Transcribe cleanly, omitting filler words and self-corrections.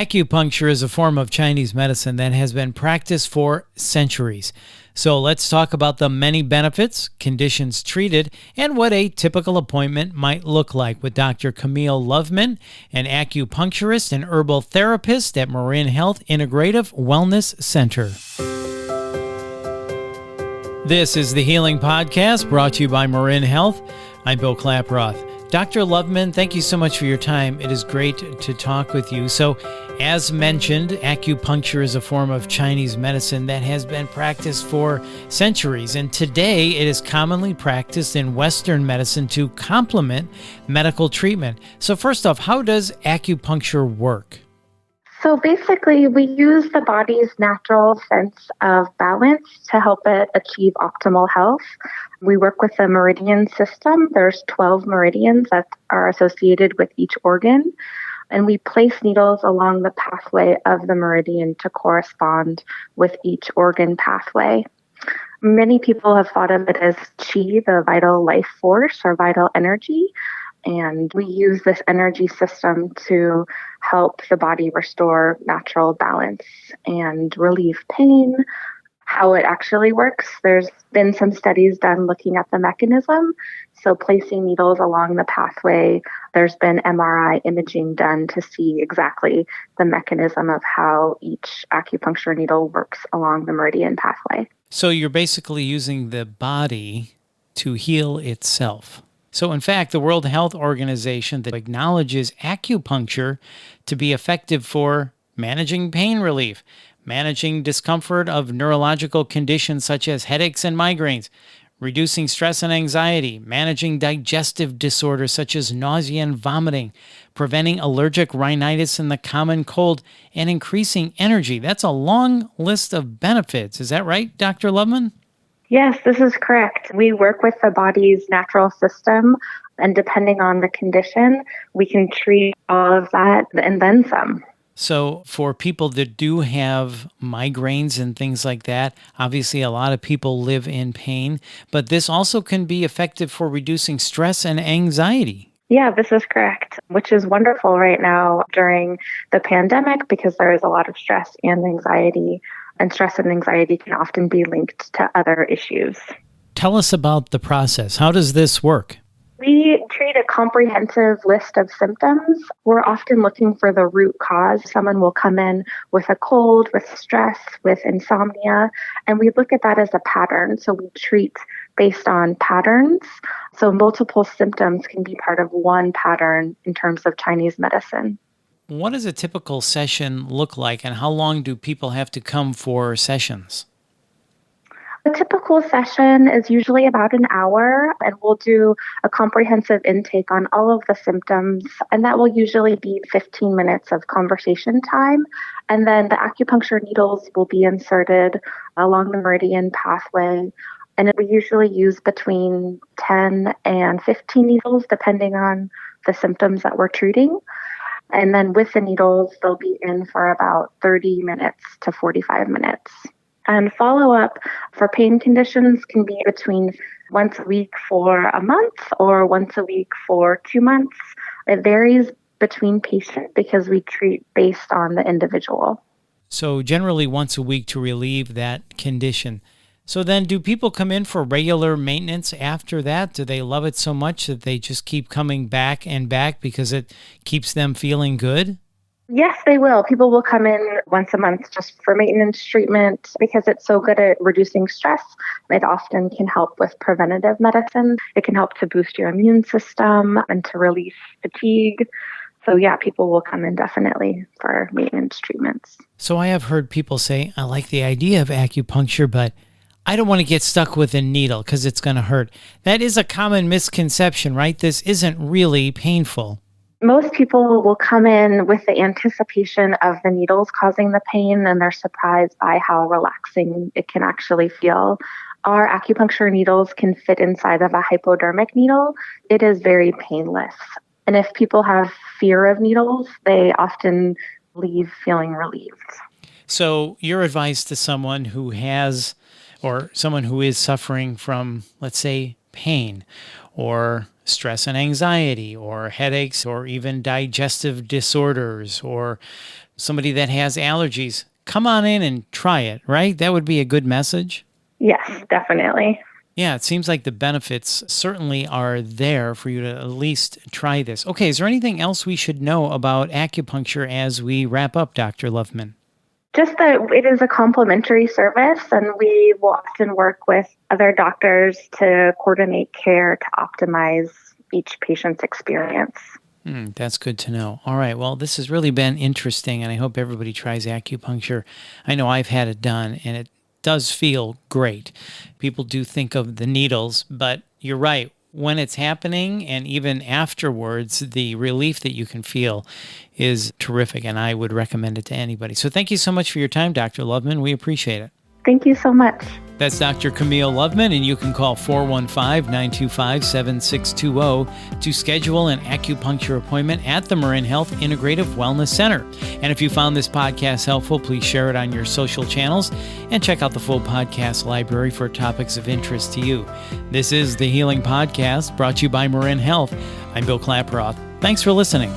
Acupuncture is a form of Chinese medicine that has been practiced for centuries. So let's talk about the many benefits, conditions treated, and what a typical appointment might look like with Dr. Camille Loveman, an acupuncturist and herbal therapist at MarinHealth Integrative Wellness Center. This is the Healing Podcast brought to you by MarinHealth. I'm Bill Klaproth. Dr. Loveman, thank you so much for your time. It is great to talk with you. So, as mentioned, acupuncture is a form of Chinese medicine that has been practiced for centuries, and today it is commonly practiced in Western medicine to complement medical treatment. So first off, how does acupuncture work? So basically, we use the body's natural sense of balance to help it achieve optimal health. We work with the meridian system. There's 12 meridians that are associated with each organ, and we place needles along the pathway of the meridian to correspond with each organ pathway. Many people have thought of it as qi, the vital life force or vital energy. And we use this energy system to help the body restore natural balance and relieve pain. How it actually works, there's been some studies done looking at the mechanism. So placing needles along the pathway, there's been MRI imaging done to see exactly the mechanism of how each acupuncture needle works along the meridian pathway. So you're basically using the body to heal itself. So in fact, the World Health Organization that acknowledges acupuncture to be effective for managing pain relief, managing discomfort of neurological conditions such as headaches and migraines, reducing stress and anxiety, managing digestive disorders such as nausea and vomiting, preventing allergic rhinitis and the common cold, and increasing energy. That's a long list of benefits. Is that right, Dr. Loveman? Yes, this is correct. We work with the body's natural system, and depending on the condition, we can treat all of that and then some. So for people that do have migraines and things like that, obviously a lot of people live in pain, but this also can be effective for reducing stress and anxiety. Yeah, this is correct, which is wonderful right now during the pandemic because there is a lot of stress and anxiety. And stress and anxiety can often be linked to other issues. Tell us about the process. How does this work? We treat a comprehensive list of symptoms. We're often looking for the root cause. Someone will come in with a cold, with stress, with insomnia, and we look at that as a pattern. So we treat based on patterns. So multiple symptoms can be part of one pattern in terms of Chinese medicine. What does a typical session look like, and how long do people have to come for sessions? A typical session is usually about an hour, and we'll do a comprehensive intake on all of the symptoms, and that will usually be 15 minutes of conversation time. And then the acupuncture needles will be inserted along the meridian pathway, and we usually use between 10 and 15 needles, depending on the symptoms that we're treating. And then with the needles, they'll be in for about 30 minutes to 45 minutes. And follow-up for pain conditions can be between once a week for a month or once a week for 2 months. It varies between patients because we treat based on the individual. So generally once a week to relieve that condition. So then do people come in for regular maintenance after that? Do they love it so much that they just keep coming back and back because it keeps them feeling good? Yes, they will. People will come in once a month just for maintenance treatment because it's so good at reducing stress. It often can help with preventative medicine. It can help to boost your immune system and to release fatigue. So yeah, people will come in definitely for maintenance treatments. So I have heard people say, I like the idea of acupuncture, but I don't want to get stuck with a needle because it's going to hurt. That is a common misconception, right? This isn't really painful. Most people will come in with the anticipation of the needles causing the pain, and they're surprised by how relaxing it can actually feel. Our acupuncture needles can fit inside of a hypodermic needle. It is very painless. And if people have fear of needles, they often leave feeling relieved. So your advice to someone who has or someone who is suffering from, let's say, pain or stress and anxiety or headaches or even digestive disorders or somebody that has allergies, come on in and try it, right? That would be a good message. Yes, definitely. Yeah, it seems like the benefits certainly are there for you to at least try this. Okay, is there anything else we should know about acupuncture as we wrap up, Dr. Loveman? Just that it is a complimentary service, and we will often work with other doctors to coordinate care to optimize each patient's experience. That's good to know. All right. Well, this has really been interesting, and I hope everybody tries acupuncture. I know I've had it done, and it does feel great. People do think of the needles, but you're right. When it's happening and even afterwards, the relief that you can feel is terrific, and I would recommend it to anybody. So thank you so much for your time, Dr. Loveman. We appreciate it. Thank you so much. That's Dr. Camille Loveman, and you can call 415-925-7620 to schedule an acupuncture appointment at the MarinHealth Integrative Wellness Center. And if you found this podcast helpful, please share it on your social channels and check out the full podcast library for topics of interest to you. This is the Healing Podcast, brought to you by Marin Health. I'm Bill Klaproth. Thanks for listening.